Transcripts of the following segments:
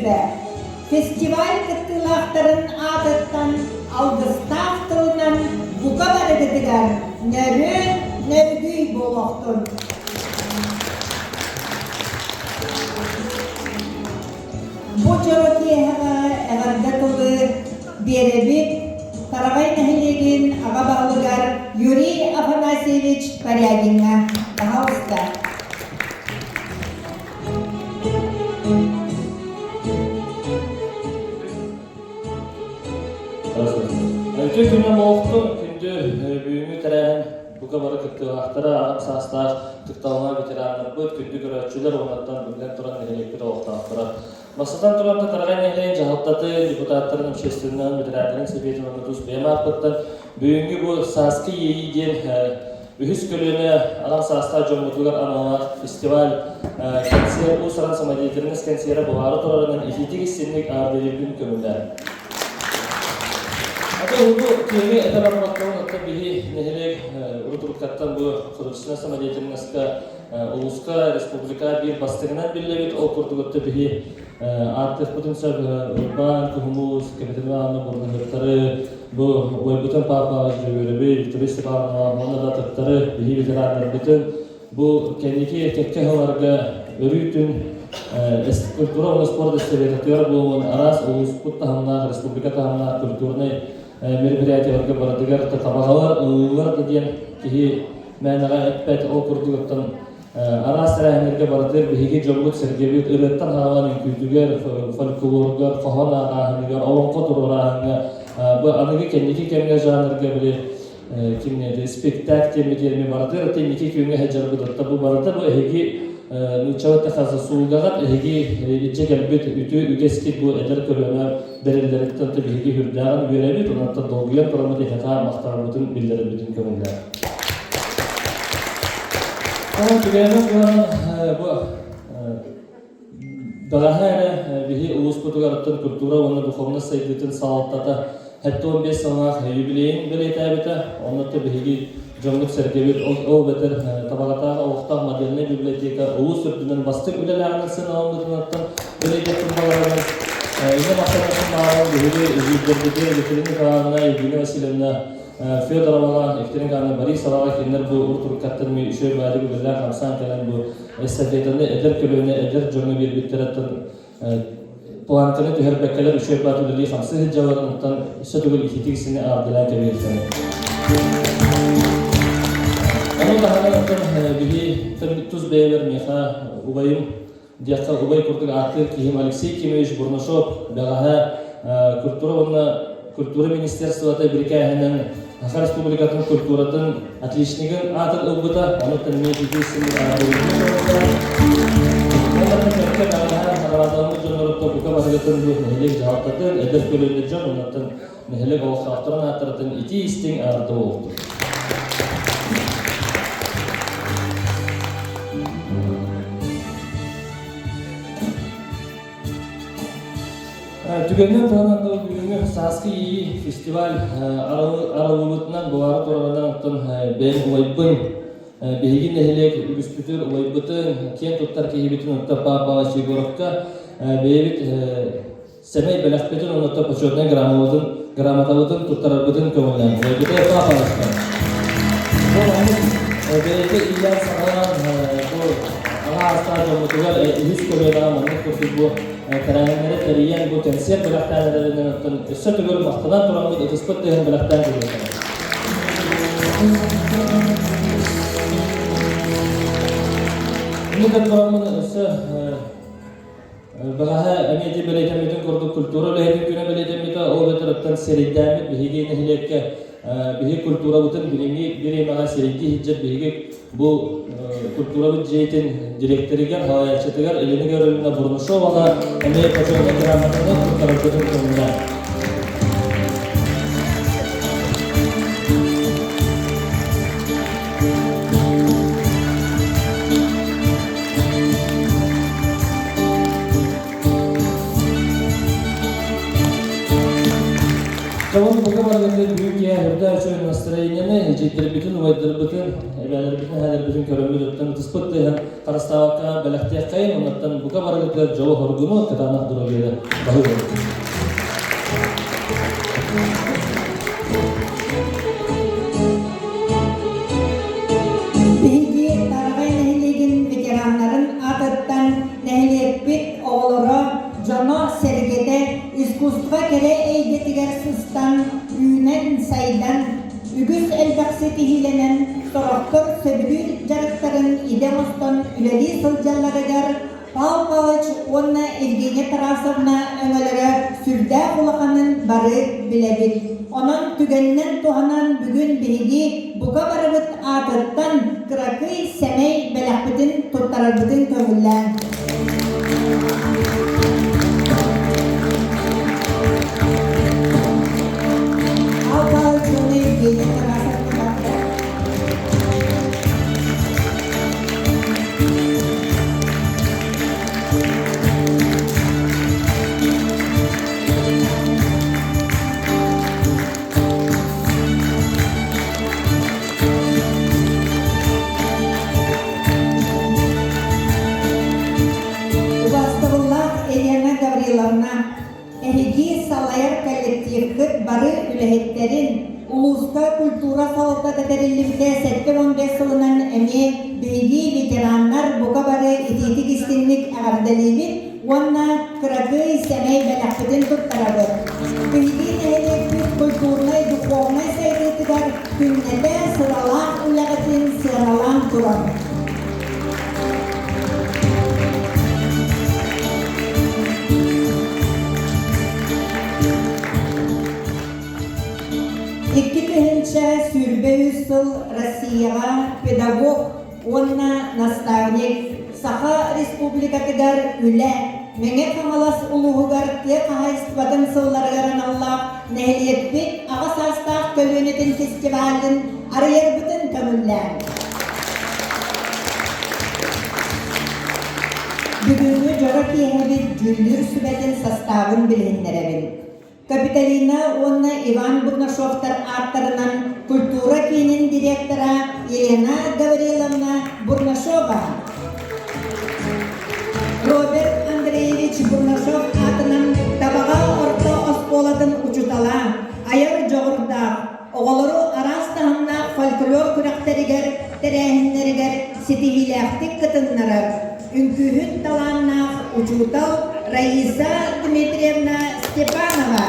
Күйсүбе. Фестиваль кыттылақтарын атыттан алгыстақ тылынан бұқа барыдыдыгар нөргүй болуқтын. Бұ жороки әғардатылы беребіп Тарағай нәхілеген аға бағылығар Юрий Афанасьевич Корягинға бағауызда. Өте күнім оқтың күнді бүйімі тәрәйін бұға бары күттіғақтары ағым састар тұқтауына ветерандар бұд күнді көрәтшілер онаттан бүлген тұран нәхелектері оқтақтыры. Масылдан тұрғанда Тарағай нәхелейін жағылттаты депутаттарын общественнің ветерандарының себетін оны тұз бейім ақпыттан бүйінгі бұл сасқы ейден үхіс көліні ағым састар жомытуғар аналар фестиваль концерт бұл саран самадиеттеріңіз концері бұғары тұрарынан ефетігі сенлік ардеребін көмілер. Bu kemi adalah peraturan atau bihi nehelek urut katan bu Kırgızistan Samadiyetin naska Uluska Respublika bir bastırınan birlevit okurdu götte bihi artık potensial urban kuhumus kebetulan burnurları bu bütün papa jübirbi turist bağına ona da tutları bihi veteranlar bütün bu kendiki tekke havarga örütün kultura ve spor destekleriyor bu aras ulus kutahamna Respublika tahamna kulturne мероприятияларга барадыгар табагалар ылылар деген кихи мәнага эппет окурдугаттан арас рәһнерге барадыр биһиги жомгут сергебит ырыттан хагалан күйтүгер фольклоргар кохана аһнигар олонко турурахынга бу аныгы кенники кемге жанрга биле кимнеде спектакль темедерме барадыр тенники күнгө хаҗарбыдатта бу барада бу эһиги Нучавата хаза сулгагат эһиги ичегелбит үтү үгески бу эдер көрөмө берилдерден тибиги хүрдаган беребит онтан долгуяр программада хата мактарбытын билдирибитин көмүлөр. Аны түгөнө бу дагахара биһи улус кутугарыттын культура оны духовный сайдытын салаттата хәтта 15 саңах юбилейин белетәбите онтан биһиги Жомлук сергебит ол бетер табагатага оқтақ модельный библиотека улус үрдүнөн бастык үлелерinin сыналымдырынаттан белеге турбаларынан үйне мақтанасын мағын үйге үйдердеде Екатерина Калағына, Евгения Васильевна Федороваға, Екатерина Борисоваға кенлер бұл ұртұркаттыр мен үшер бәдігі білер қамсан кәлін бұл эстафетаны әдер көліне әдер жоңы бербеттераттан планканы түхер бәккелер үшер бәді білі қамсы хеджаларынықтан үші түгіл ехетігісіне ардылан кәбейірсені. Onu da hala bihi tuz beyler miha ubayım diyakta ubay kurduk artık kihim Alexey Kimovich Burnushov bagaha kultura ministerствода birikahının Akha Respublikasının kulturatın отличнигin atıl ılbıta onu tanımaya gidiyorsun onların kerke bagaha haradamı jonlarıpta buka bahsettin bu nehelek cevaptatın edep bölümde can onların nehelek oğuzaktıran hatırlatın iti istin ağırda oldu. Tügenden tanınan bugünkü Saskı iyi festival aralığından buharı toralarından ben olayıbın behigin nehelek üspütür olayıbıtın kent tuttar kehibitin onutta papa Sigorovka beyevit semey belakpetin onutta poşotdan gramatalıdın tuttarabıdın kömürden olayıbıtı papa başkan. Bu beyevde ilan sağlanan bu ana hasta jomutular yüz kömürden anlık kurtuz bu Karayanları kariyan bu konser belaktanlarından üstü tügül mahtadan turamız ötüspüt dehin belaktan geliyor. Bunu da turamız üstü bagaha emniyeti belirtemedin kurdu kulturu lehedin güne belirtemedi o betaraftan seriddamit bihigi nehilekke bihi kultura butun bilingi biri mağa seridi hicret bihigi bu kultura bu jeytin direktörüger havayatçıtıgar elini görülüne Burnushov ola emeği kaçırına kiramatını kurtarıcıdın konumda. Кого-то поговорили, büyük ya hırda şöyle настроение'ni жиддербитин, уайдырбитин, эбәлербитин, хәлербитин көрөмүлөттөн тыспыттыһын карастабакка бәләхтәккәйин, оннаттан бука барыгытыр жолу хоргуну кытанах дурогеде баһы. Биһиги тарагай нэһилигин ветераннарын атыттан нэһилиэппит оҕолоро Жоно Сергеде искусства кере эйдетигер сыстан үүнен сайдан үгүс элбаксы тиһиленен сорохтор сөбүлүр жарыктарын идем остон үлели сылдьалларыгар Павел Павлович онна Евгения Тарасовна өңөлөрө сүрдэ улаханын бары билебит. Онон түгеннен туһанан бүгүн биһиги буга барыбыт атыттан кыракый сэмэй бэлэхбитин туттарарбытын көңүллэн. Павел Павлович онна Евгения Тарасовна барды. Эһиги салайар коллективкыт бары үлэһиттерин улууска культура салта тәтәриллибите 7-15 сылынан эми биһиги ветераннар буга бары ититик истинник агардалибит уонна кырагый сэмэй бэлэхбитин туттарабыт. Биһиги нэһилик культурнай духовнай сайдытыгар күннете сыралаан үлэҕитин сыаралаан турар. Сүрбе сыл Россияға педагог, онна наставник, Саха республикатыгар үле, меңе қамалас улуғығар те қағайыстыбатын сылларғарын Аллах нәхилетпет аға састақ көлөнетін фестивалын арайар бұтын көміллән. Бүгінгі жора кейхәбет жүлдір сүбәтін составын білгендеребін. Капиталина онна Иван Бурнашовтар аттарынан культура кейнин директора Елена Гавриловна Бурнашова. Роберт Андреевич Бурнашов атынан табаға орта осполатын учутала, айыр жоғырда, оғылыру арастағында фольклор күрәқтерігер, тәрәхінлерігер сетивиләқтік кытыннары. Үнкүхін таланнақ учутал Раиса Дмитриевна Степанова.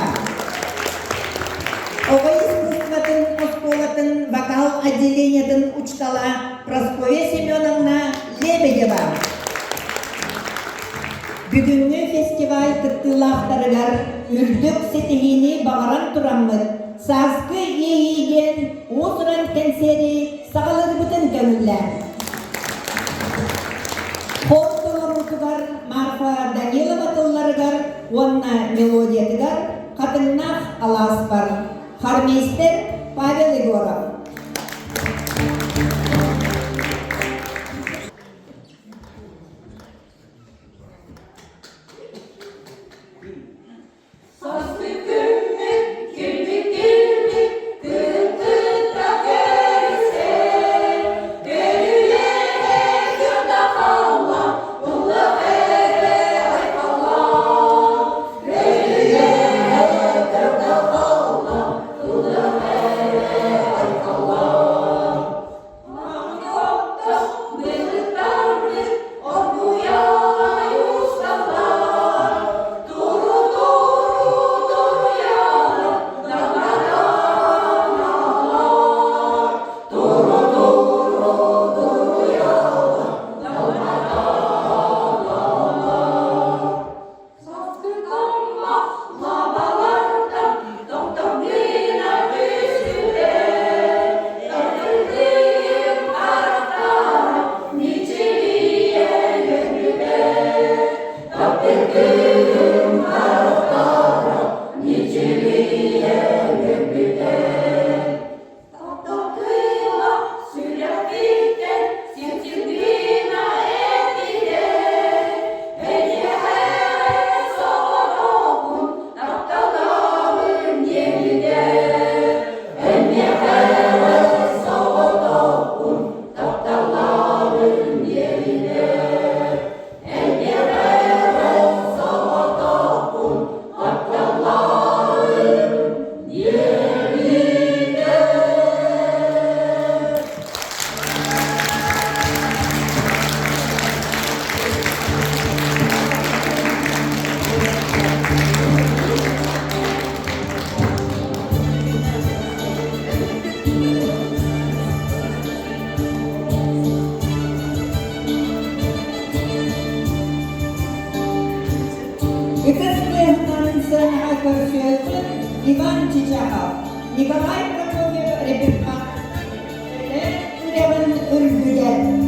Оғай искусстватын осполатын вокал отделениятын учтала Прасковья Семеновна Лебедева. Бүгінгі фестиваль кыттылақтарыгар үрдік сетихини бағаран тұраммыд. Сазкы ейген осыран консери сағалыр бұтын көмілләр. Холтыларутугар Марфа Данилова тылларыгар онна мелодиятыгар қатыннақ алас бар. Хармейстер Павел Егоров. Чичахов, Николай Прокофьев, репертуар, Уреван Ульбюгер.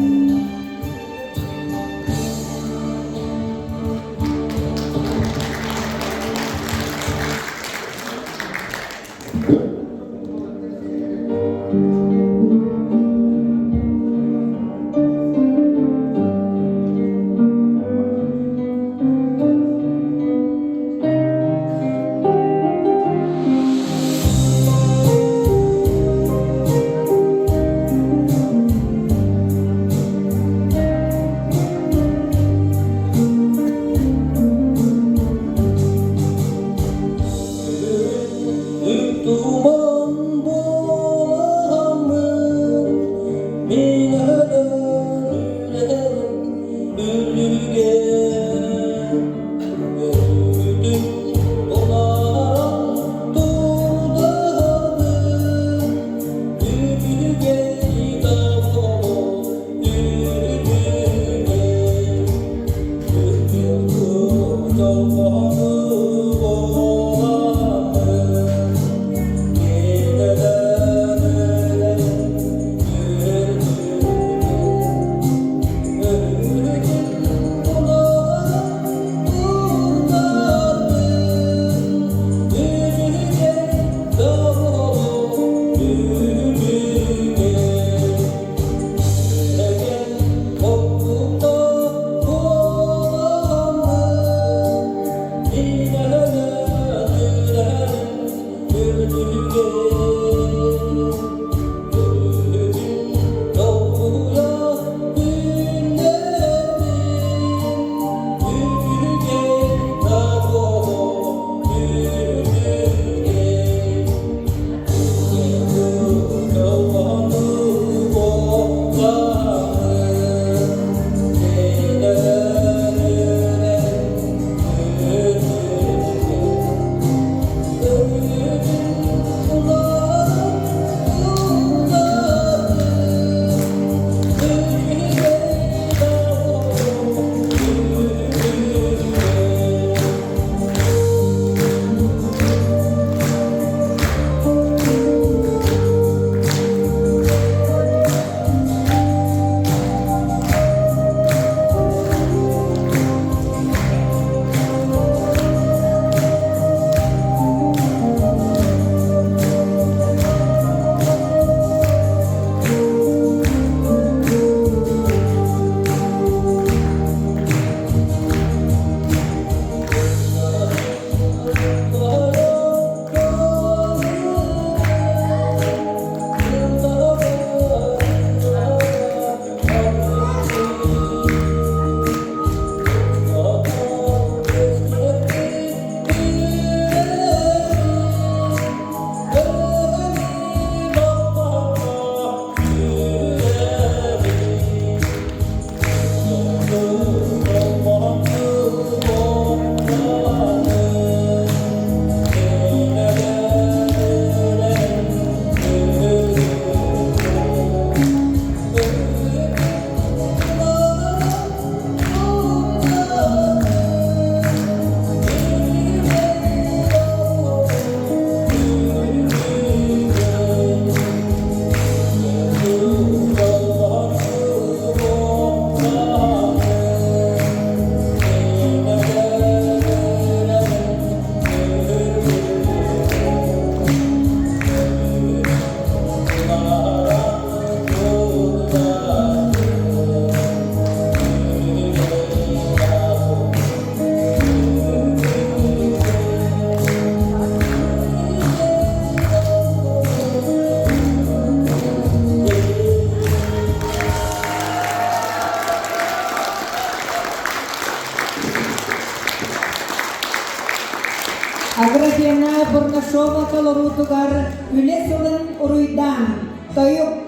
Аграфена Бурнашова Колорутугар Үлесулын Уруйдан Тойук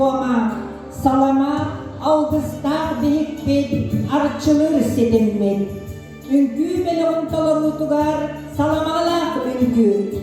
doğama, salama, algıstar büyük bir arçılır sedinmek. Üngü belon tolonu tugar, salamalar üngü.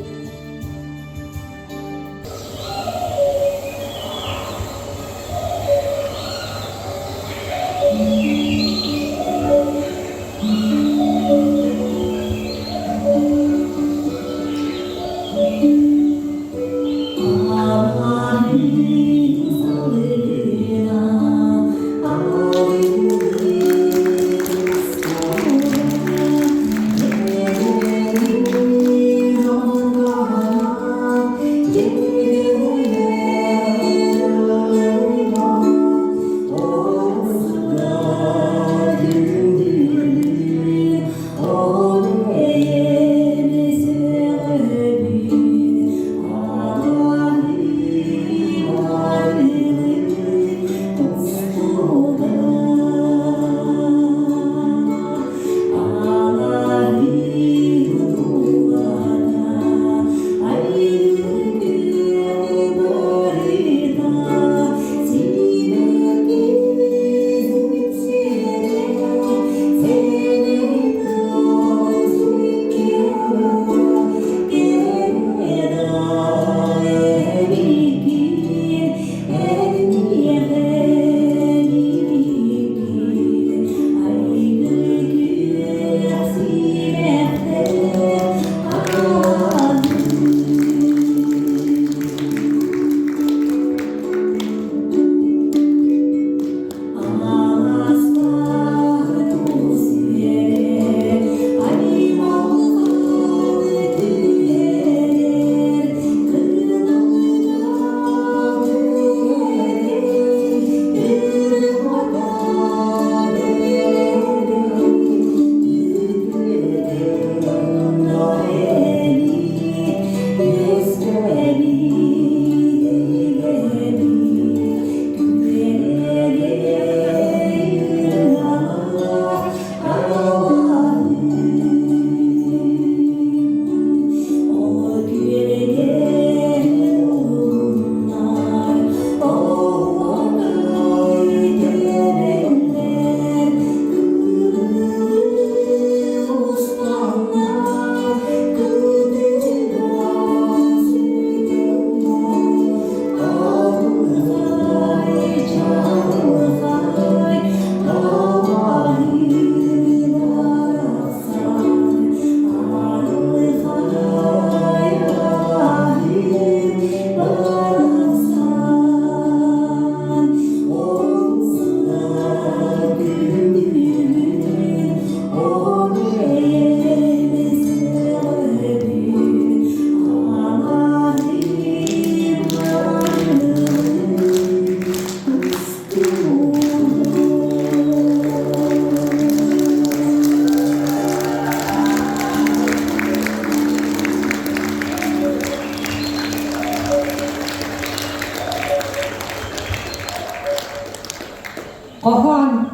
Kohan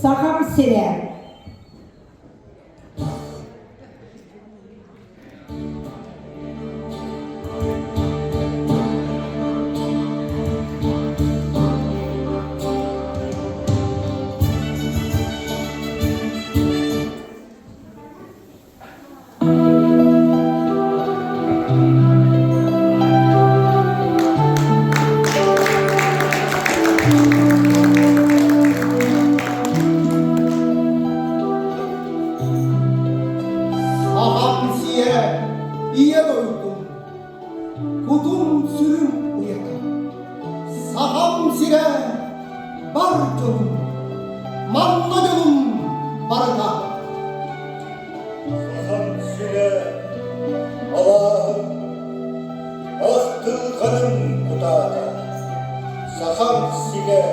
sakam sire. İye doydum, kudum sürüm uyaka. Saham sire, bar canım, manna canım, baraka. Saham sire, Allah'ım, ahtı kanım kudada. Saham sire,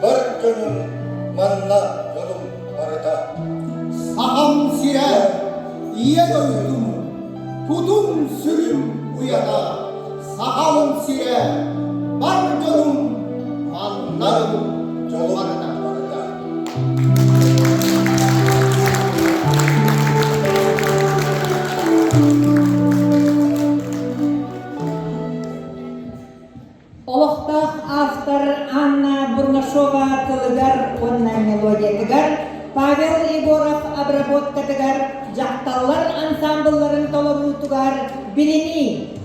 bar canım, manna canım, baraka. Saham sire, iye doydum, kudum sürüm uyaka. Saham sire, bar canım, manna canım, baraka. Oluqtaq Katagar, Pavel Igorov Abrabot Katagar, Jaktallar ansambulların tolarutugar bilini.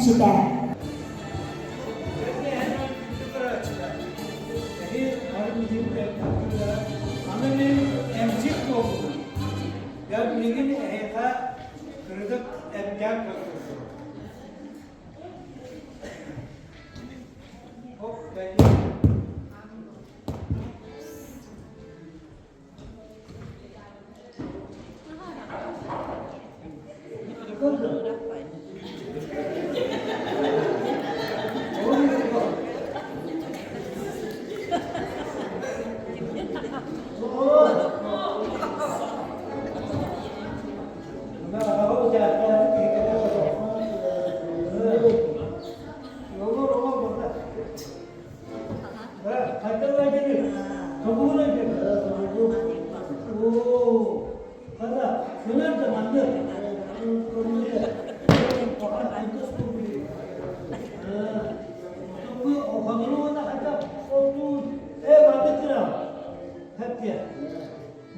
Emçide.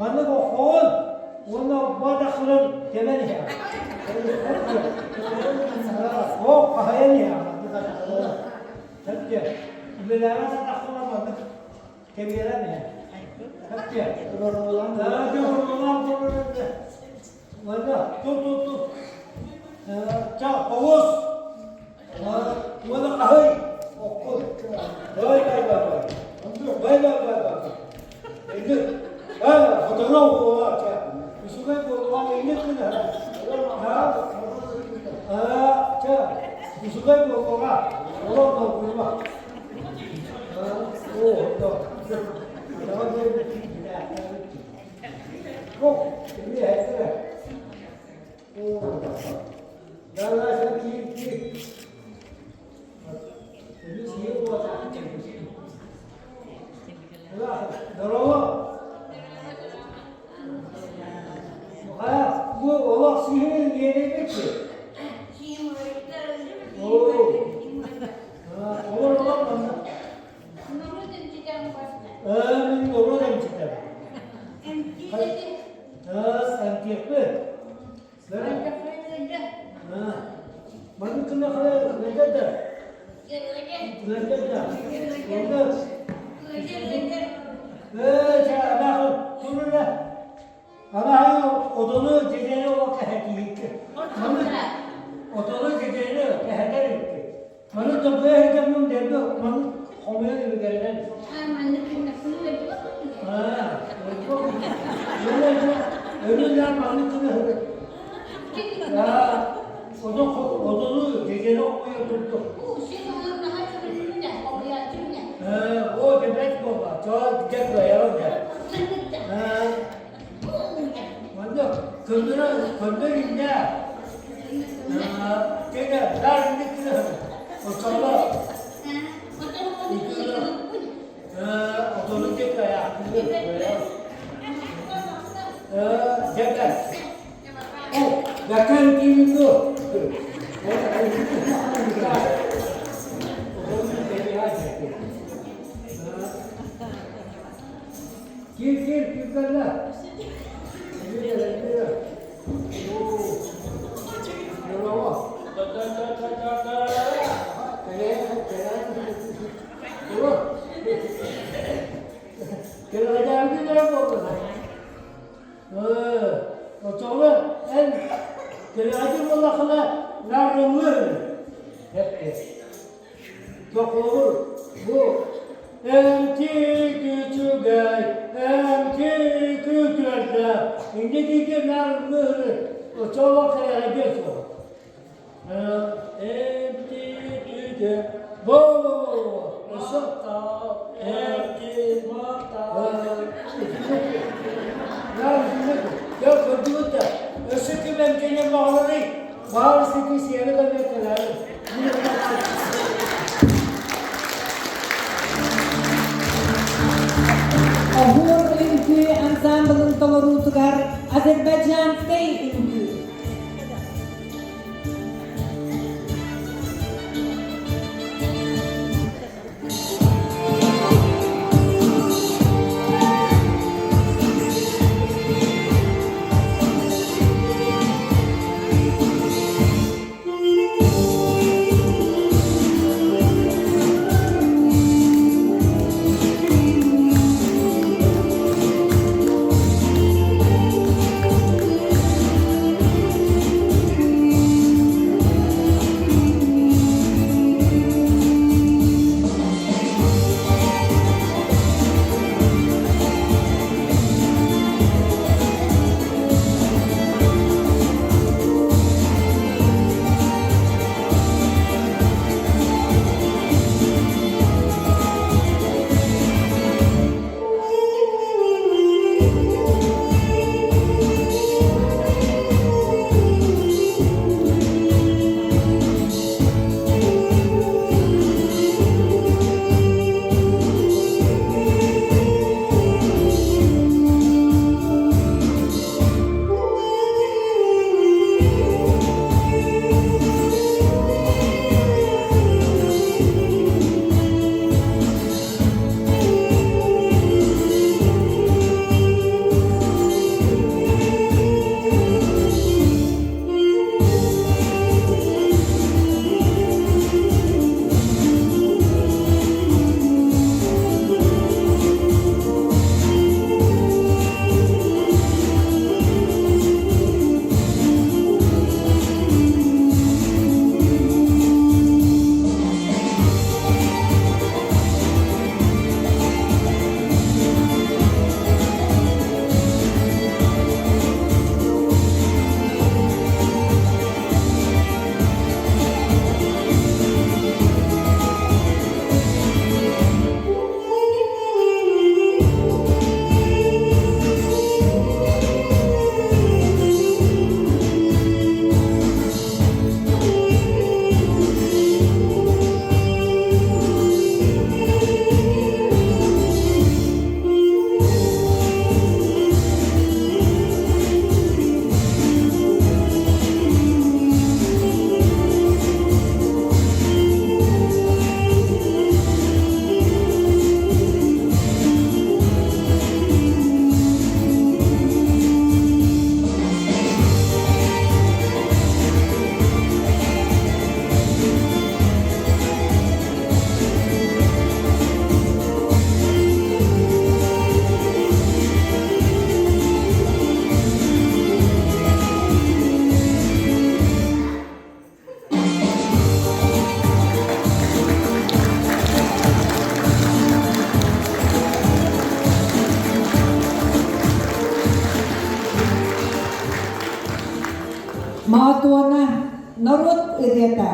Bana bakın, ona badakların temeli ya. O hayal ya. Tabii. Bilal'e takılamadı. Kebirler mi? Tabii. Daha doğrulan doğrulandı. Valla, tut. Çak, havuz. Valla kahve. Okul. Vay. Ingat. Fotoğraf okuwa. Isukai okuwa ingat kan? Isukai okuwa. Orang okuwa. Ini hasil. Dalam sakit. Ini siapa buat sakit? Darah. Bu Allah sihirin yerine ki. Olur mı? Amin olur hem çıkar. Emkiyekli. Bana kena kadar ne de? Ama hayır odunu cedeli o kaheti. Odunu cedeli kaheti. Bana da bu herkesin derdi. Bana komaya gibi gelirler. Ölüler bana kınır. Odunu cedeli okuyor tuttu. O debet kola. Çok dikkat koyalım ya. Kundurinde kena dar dikna otola otola kita ya jaga bahkan itu kir lah. Ahur Ünkü Ensemble'ın Tavarutugar Azerbaycan State Ünkü. Матуана народ ырета.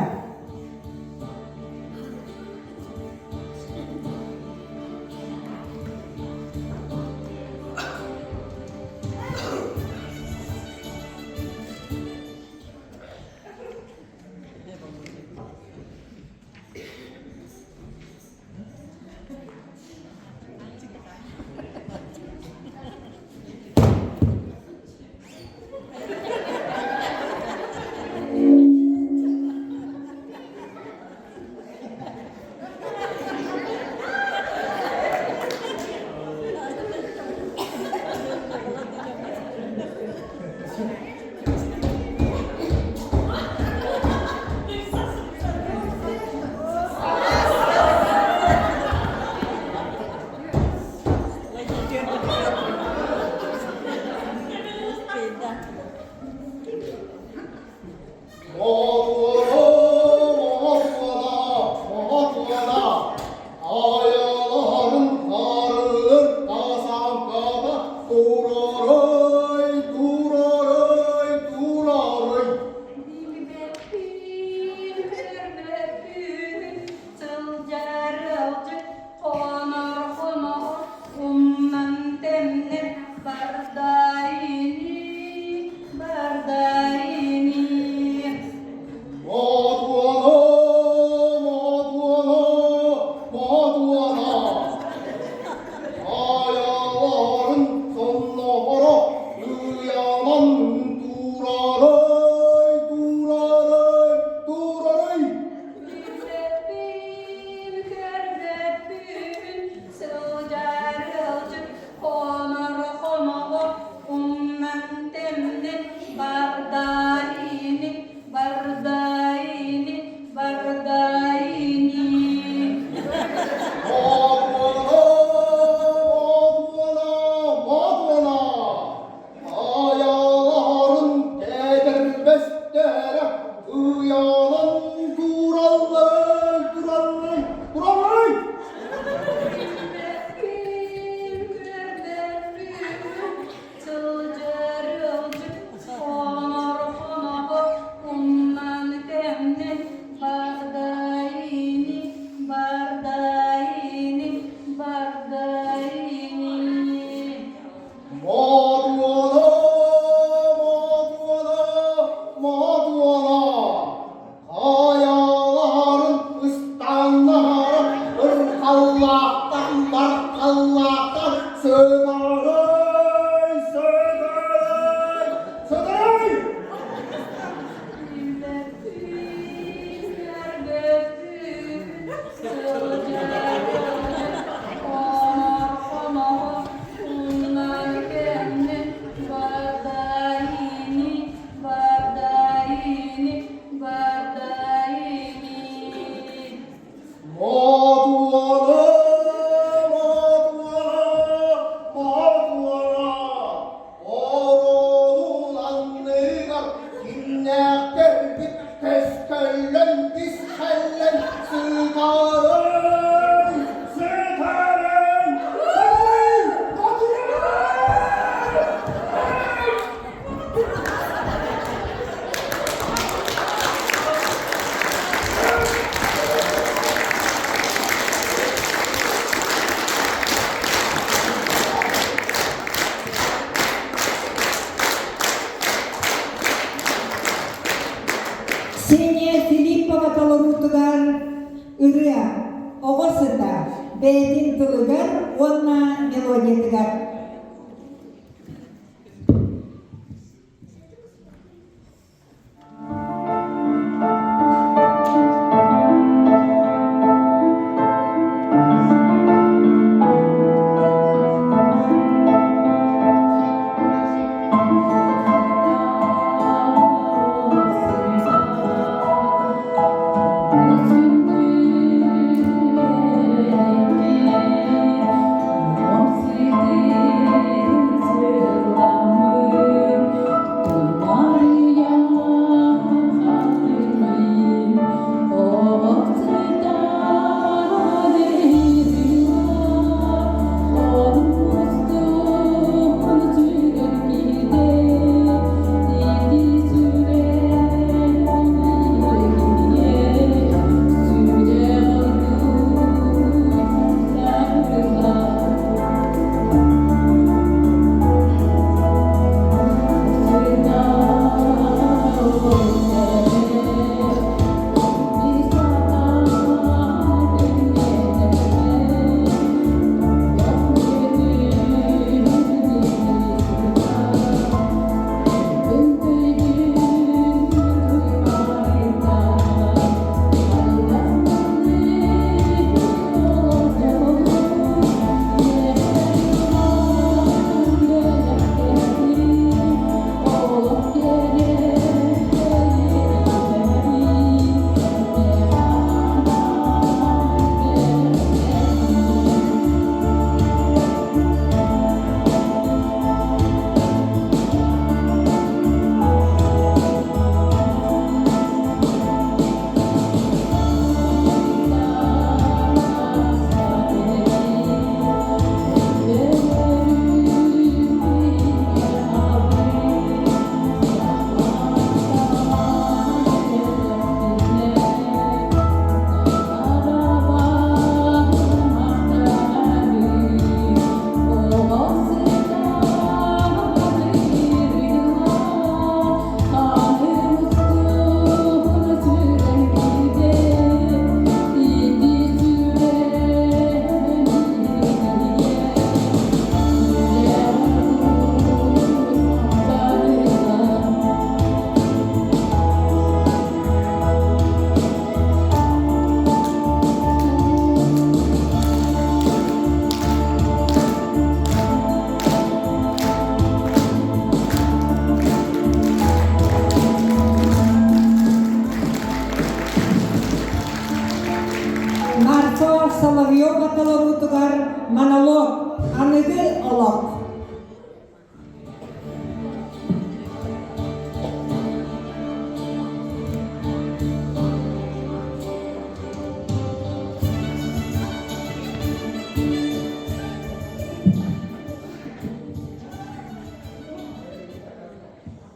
Ксения Филиппова талорутугар ырыа, оғысыта, бәйдин тылыгар, онна мелодиятыгар. Om Sri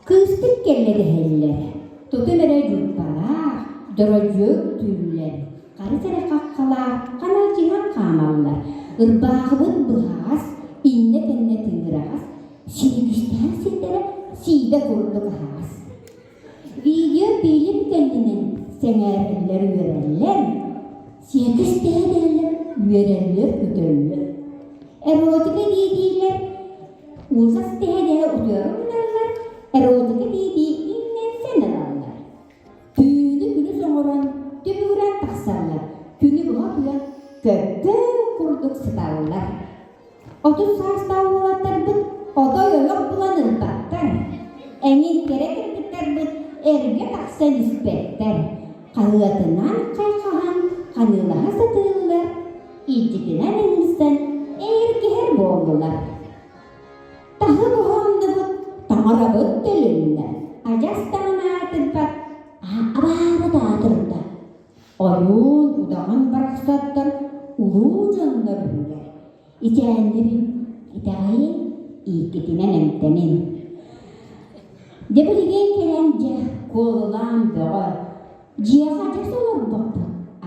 Kıstık kelleri heller. Tutumere yurtbalar, döröcük tüyler. Karısere kakkalar, kanalcıhan kamallar. Irbağıbın bıhas, inne tenne tığıras. Sinigişten sildere, side kuruluk has. Video bilim kendinin senerler üyereller. Siyakış değerler, üyereller ödöller. Erotika dediğiler, uzas değerler ödüyorlar. Erotika dediği innen senararlar. Tüyünü günü soğuran, tübüren taksarlar. Günü buğa buya köpte kurduk sıtarlar. 30 saat davulatar bu, o da yolak bulanır baktar. Engin kere kırpıtlar bu, erge taksan ispetler. Kanılatınan kaykahan, kanılaha satırlar. İcitilen enisten, erge her boğulular. Tahı buğandı bu, tamara bu dölünler. Acastan atırpat, abara dağıtırda. Oyun udağın bıraksatlar, ulu canlar hüller. İçenlerin, itayin, ikitinen emtenin. Debiligen kelence, kolulan böğü. Ciyakacak olur bapı,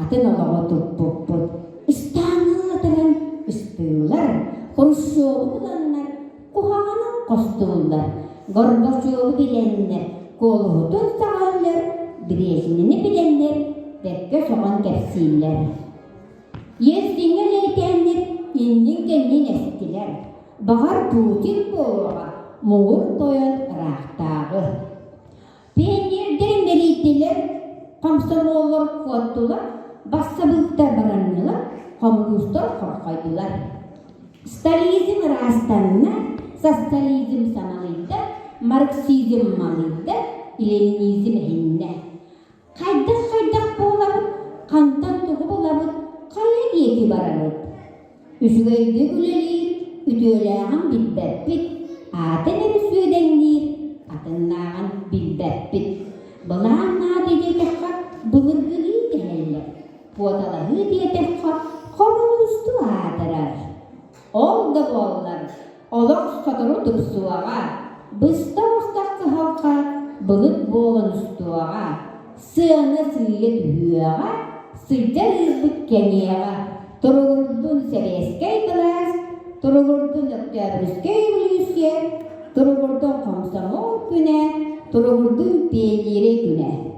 atın olağı tuppuput. İstanı atıran üstüğüler, kuruşuğu bulanlar, kuhağının kostuğular. Gorbaçoğu bilenler, koluğutun sağırlar, bireşinini bilenler, dekke soğan kepsiller. Yersine leytenler, indin kendin estiler. Bağır Putin boğuğa, muğur toyan rahtağı. Peynirden meliydiler, komsomollar kuattılar, bassabıktar baranlılar, komünistler korkaydılar. Stalizm rastanına, Sostalizm sanalıydı, Marksizm malıydı, Leninizm hinne. Kaydak boğulabı, kantan tuğu boğulabı, kaya diyeti baranıp. Üsügeydi gülelir, üdüğüleğen bilbepit, atenen üsüğedenlir, atınlağın bilbepit. Balağın nadiye tekrar, bılırgılı gelenler, potalığı diye tekrar, komünistü adırar. Ol da bollar, olak satırı dursuağa, bısta ustakı halka, bılık boğun üstüağa, sığını sığıya dühüağa, sıcca hızlık kemiyağa, turugurdun seviyeskey bilas, turugurdun öktyabrüskey bilüsye, turugurdun komsomol güne, turugurdun peyniri güne.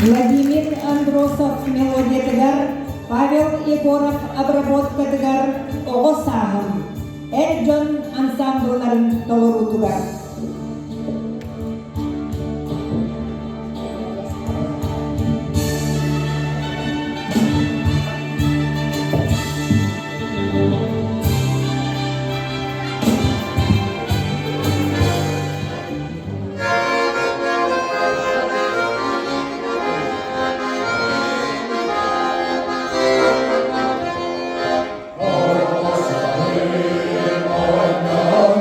Владимир Андросов мелодия, Павел Егоров обработка тыгар, Ого Сахам, Эрджон ансамбльларын толору тугар.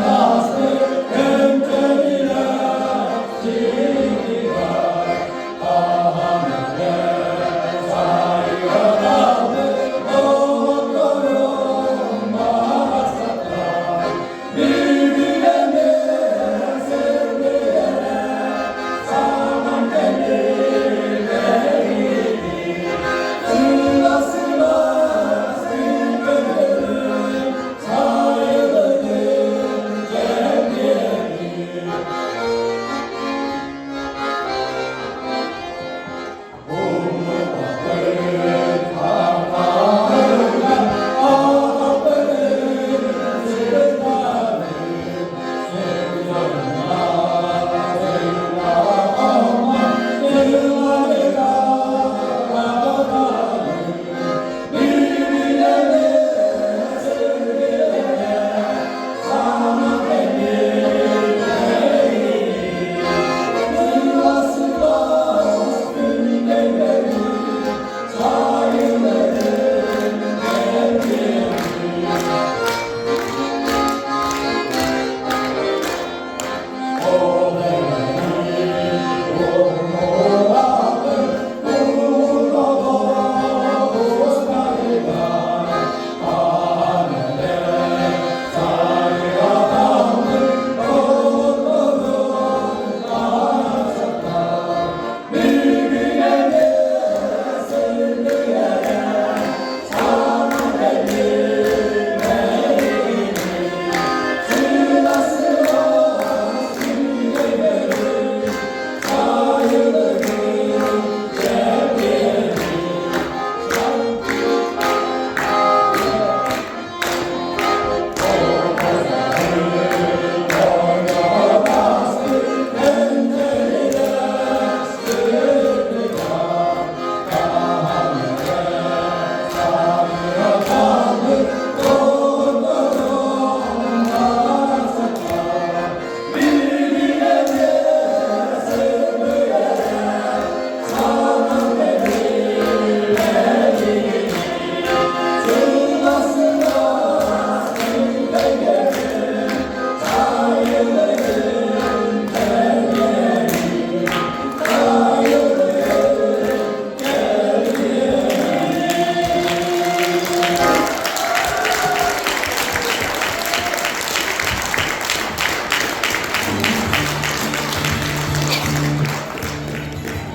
Nasıl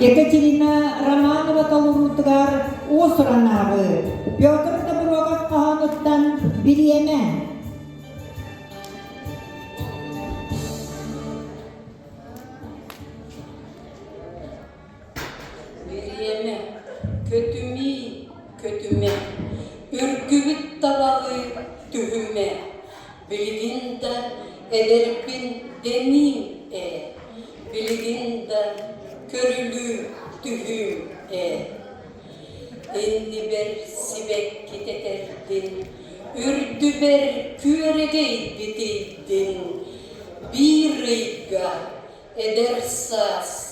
Екатерина Романова толурутугар осуранабы. Петр Доброгов кахануттан бириеме. Biriyeme, kötüme, ürkübüt tabağı tühüme, bilginden ederbin demin bilginden körülü tühüm enni ber sibek giteterdin, ürdü ber küregey bitiydin, bir rıyga edersas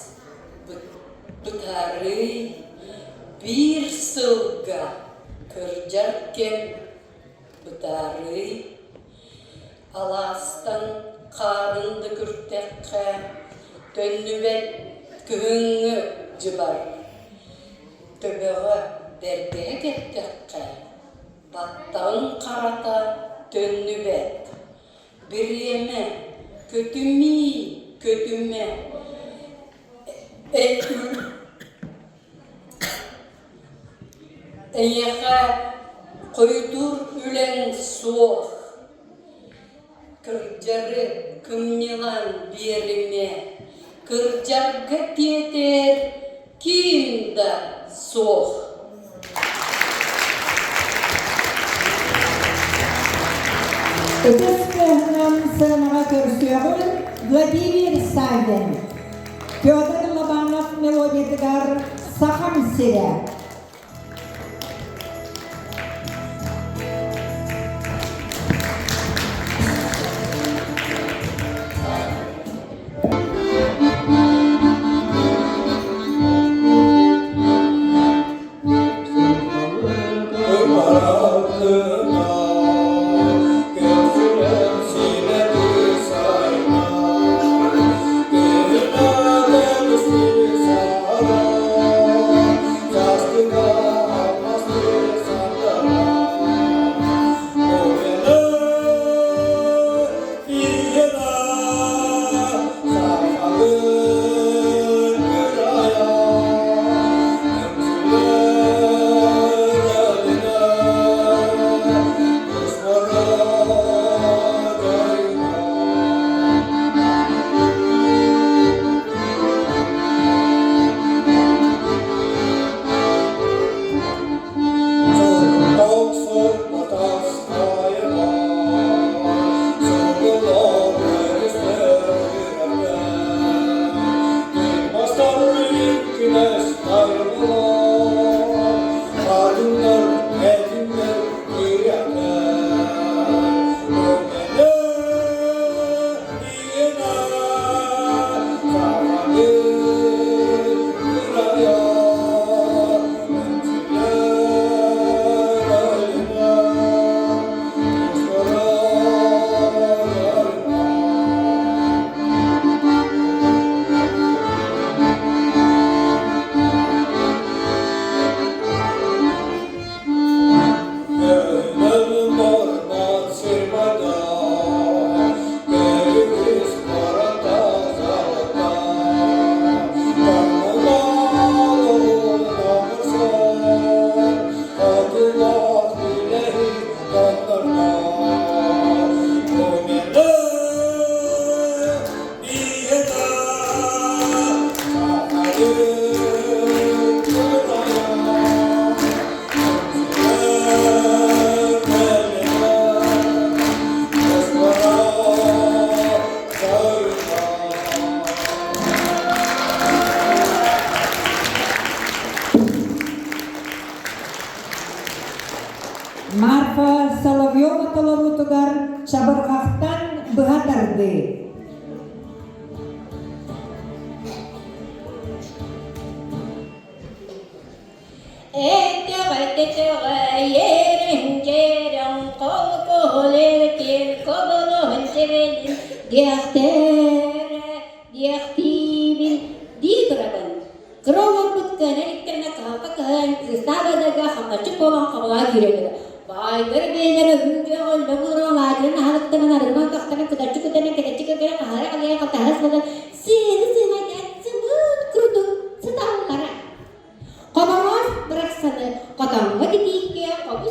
Bıtarı bir sılga kırcarken bıtarı alastan karındı kürtekke dönübet kühüngü cıbar töbeğe derdeye gettekke battağın karata dönübet bir yeme kötüme Eyyaka koydur ülen soğuk Kırcarı kımnilan birime Kırcargı yeter kimde soğuk Ötesköhünün sığınağa körsüyorun Vladimir Saydin. Pyotr Lobanov melodiyetigar Saham Sire. Marfa Solovyova tolorutugar çabırgaktan bıhatardı. Baylar beyler önce oldu bu ağacın halıktan arıman tahtana kadar çıkıdan kadar çıkıdan kahara alaya kapta hasmadan seni seni gelsin kurudu sıdalla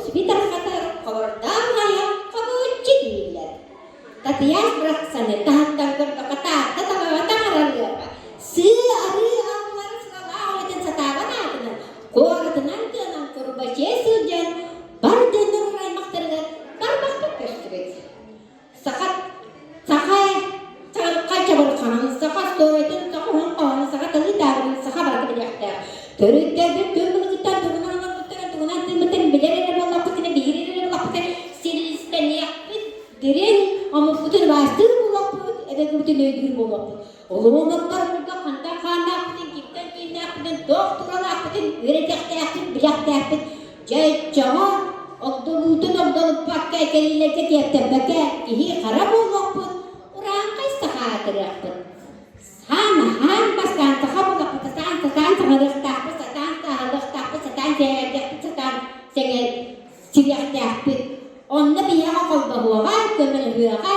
свитер хатар, ковардан аяк, кабычы дейілер. Татыяш бұрақсаны, тағаттан көрді қатар, татамаватан арарыға. Сы ары ағылары сылала ауатын сатағын атынан, қоғатынан тыынан көрбаче сылжан, бар дөнір ұраймақтырғыр, бармақтық көстігіз. Сақат, сақай, қайча бір қанын, сақа стойтын, сақа ғын қауаны, сақа тылы дағын, сақа барқы білектер. Төріктерді төрмілгіттен тұғынан тымытын білерері болап бұтыны, бейірері болап бұтыны, селістен еқпіт, дерен, ama bütün bastır bulapıt, eve bütün öydür bulapıt. Olumluklar burada kandan kandan akıtın, kimden kimden akıtın, doktoral akıtın, öğretekte akıtın, bilakta akıtın. Cahit çağa, okdolutun okdolup bakka ekelilerce diyepten beke, ihi kara bulapıt, uğrağın kaysa hatır akıtın. Han baskan saha bulapıt, satan sahalık takpı, satan zehirlik, satan silyak takpı. Onda bir yağa kolda huağa, kömel huağa,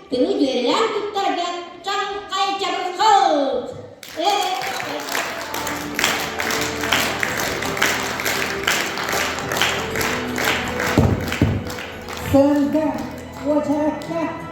tını görülen tuttarga, çankay çabuk kalt. Sırda, ocarakta.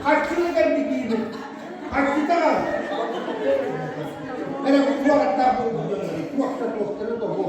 Kaç yıllık evlilik doktoru da bu.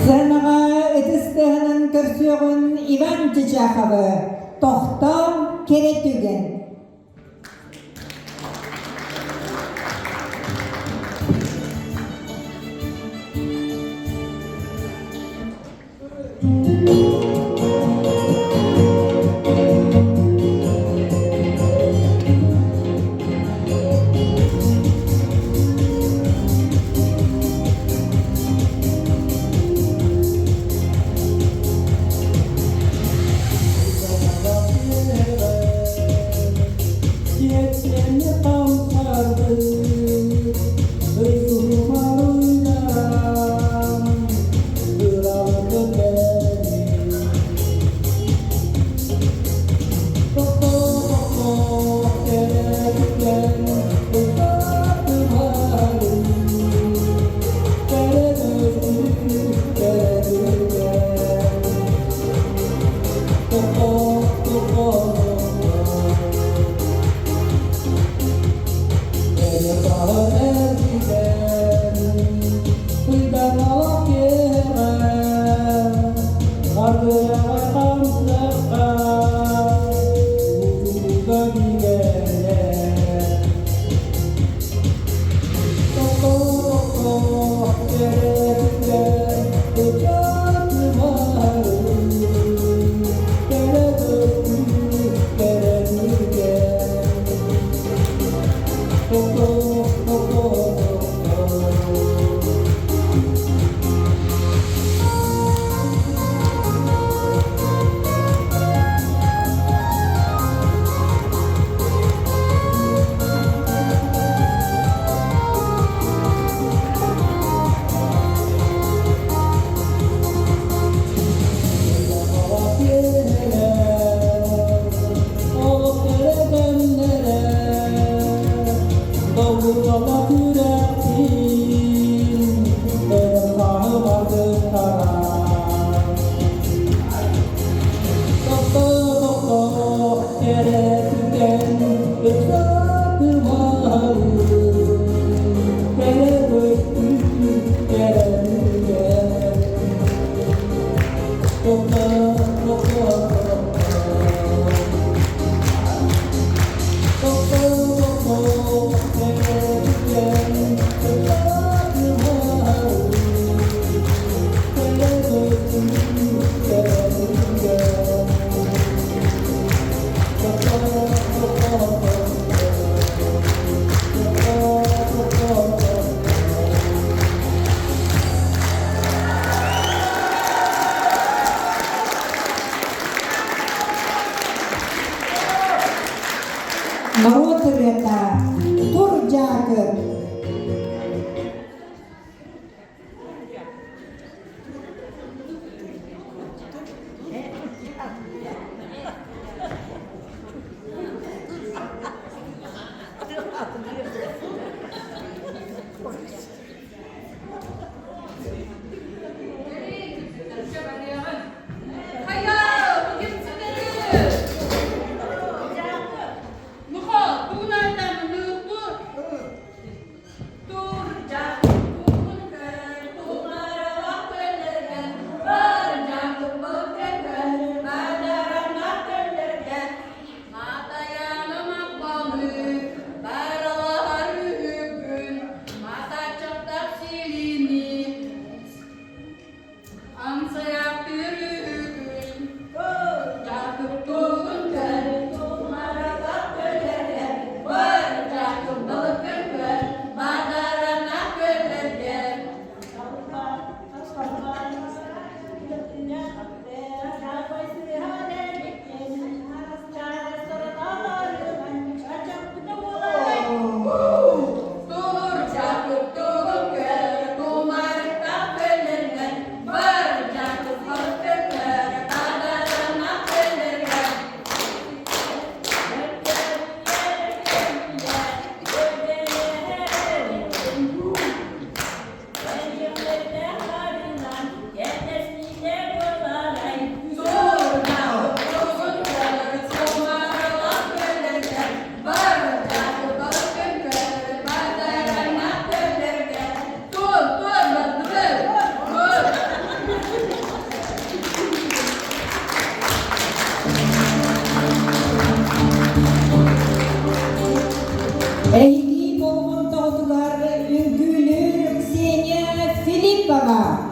Сценаға этистеһинин көрсөөгүн Иван Чичаховы, Тохтом Керетүген. Маротырета Туржаков. Ehli bolğun tağdılar Üngülür Kseniya Filippova.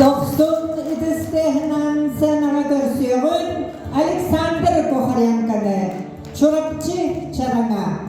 Doksun idistehnan senatörü Alexander Koharyankadı. Çorapçı Çaranga.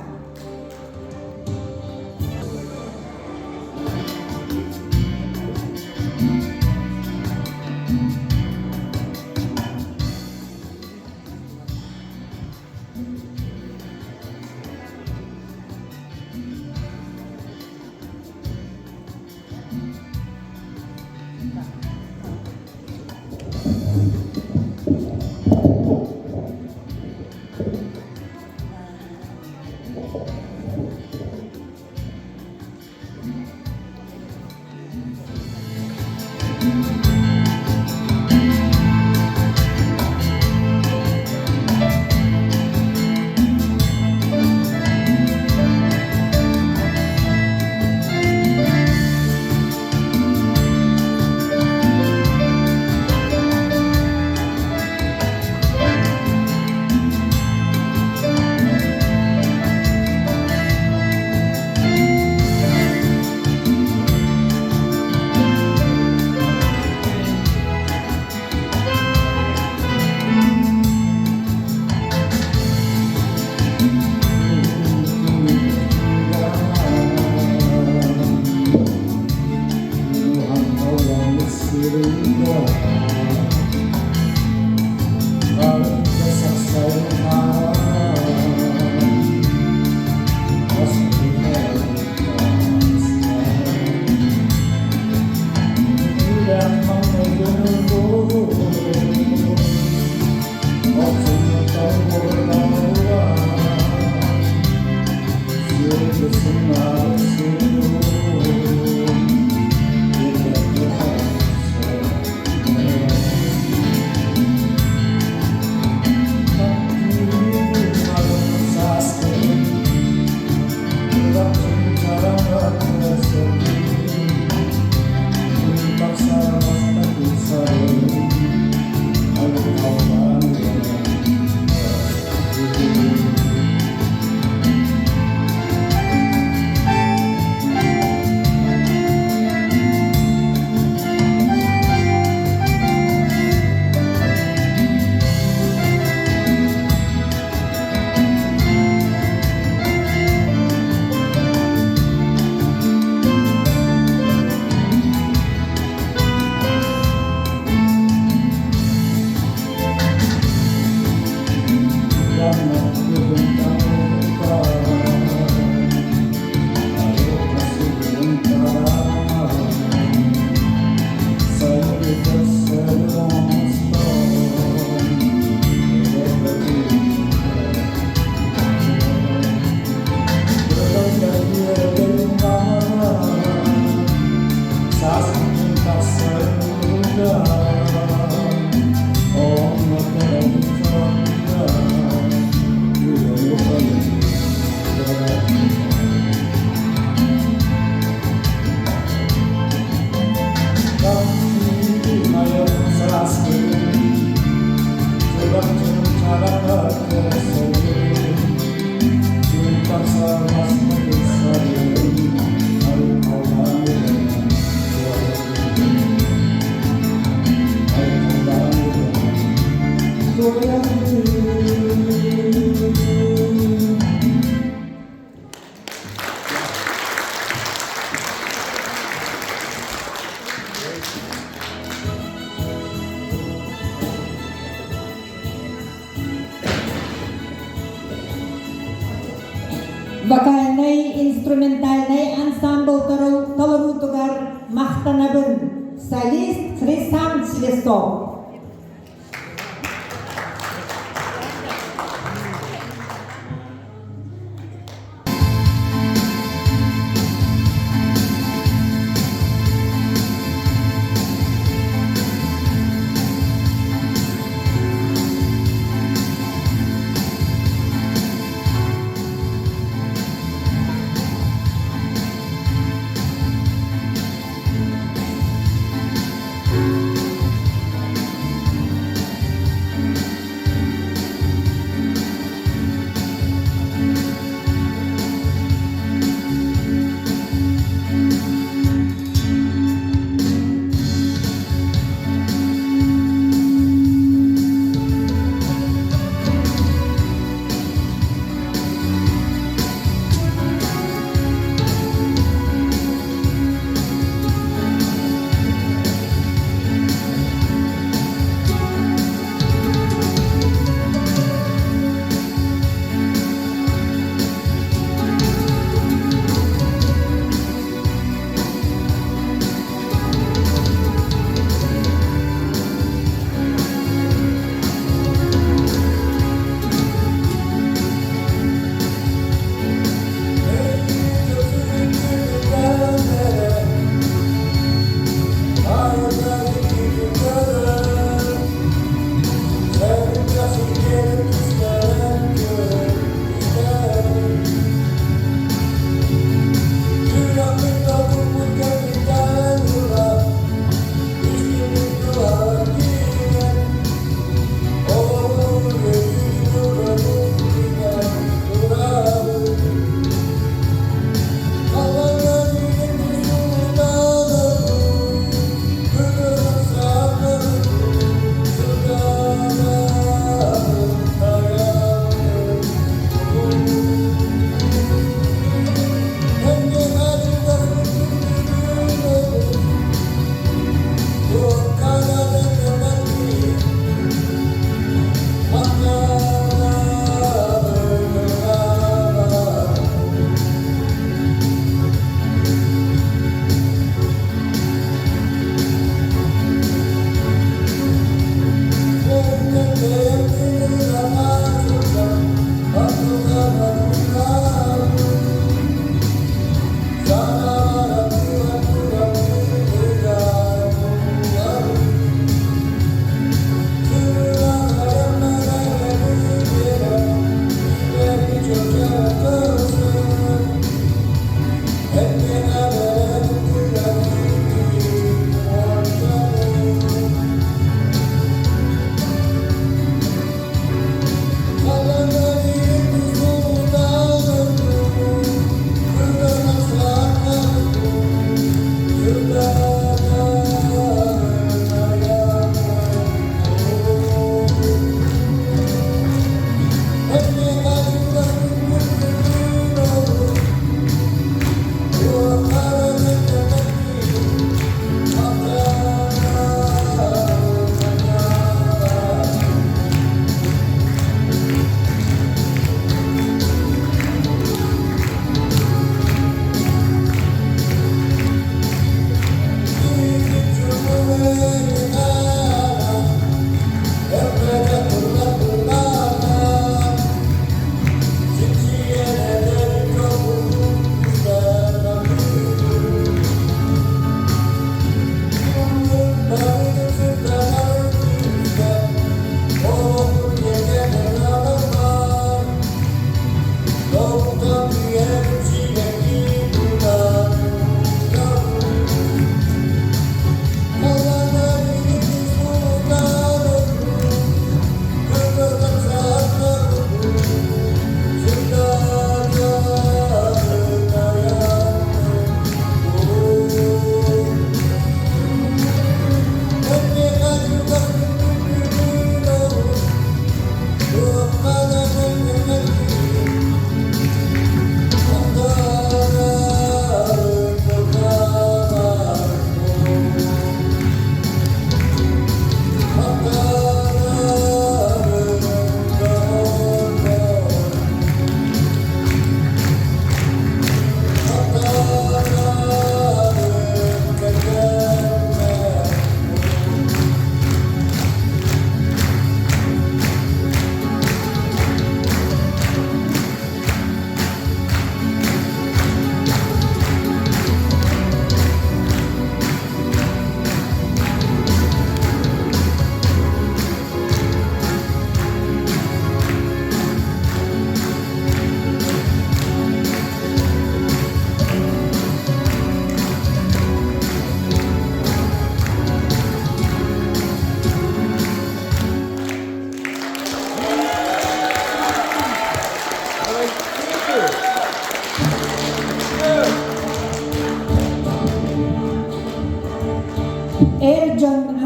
Vokal-nay, instrumental-nay ensemble talarutugar maqtanabın. Solist Хрисан Селестов.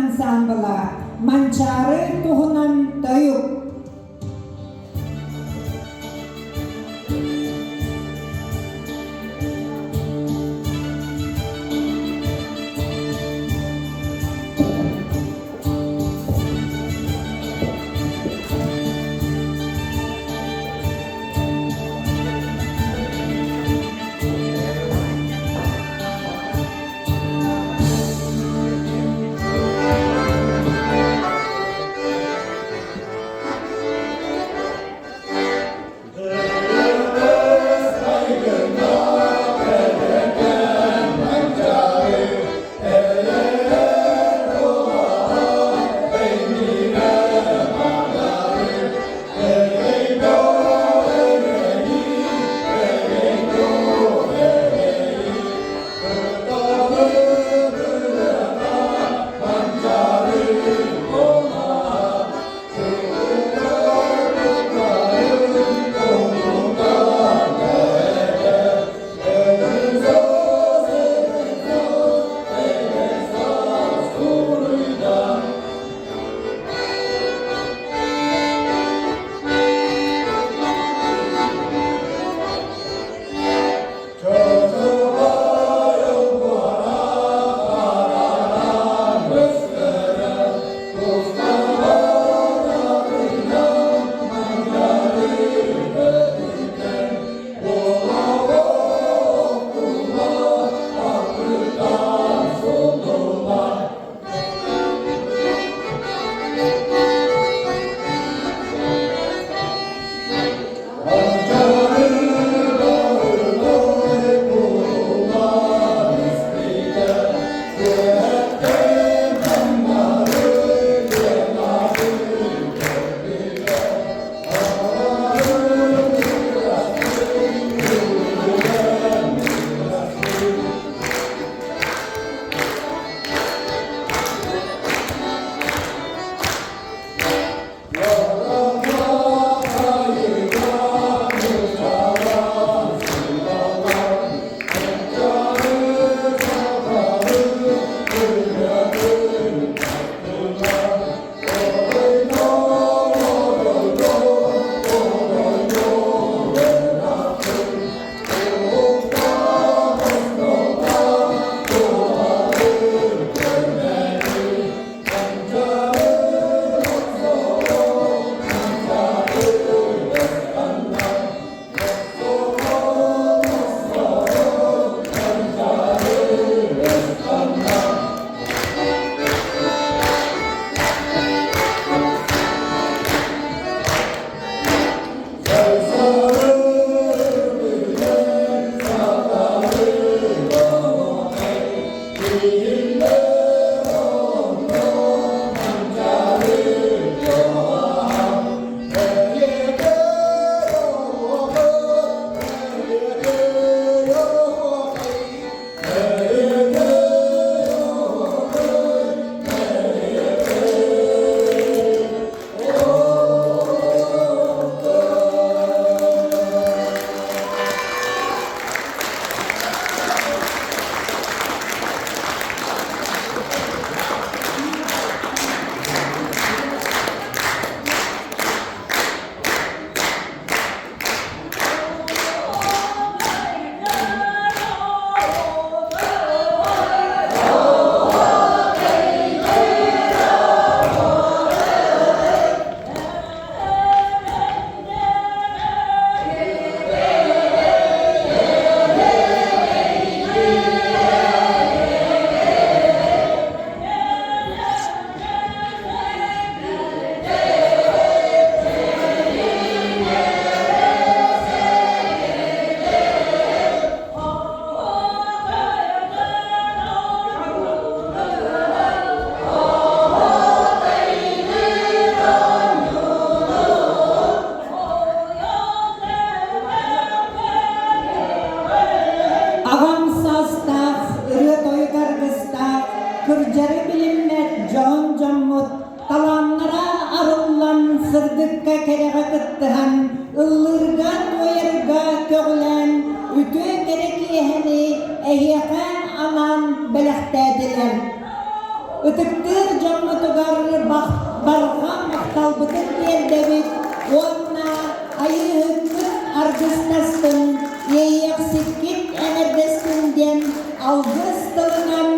ансамбла Манчары туһунан тойук. Kırjarı bilinmet can cammut talanlara arıllan sırdıkka kerege kıttıhan ıllırgan oyarga köglen ütü kereki ehli ehyekan alan belehtediler. Ытыктыр жоннотугар бархан макталбытын бердебит. Онна айыгын аргыстастын, ейек сиккит энердестинден алгыс тылынан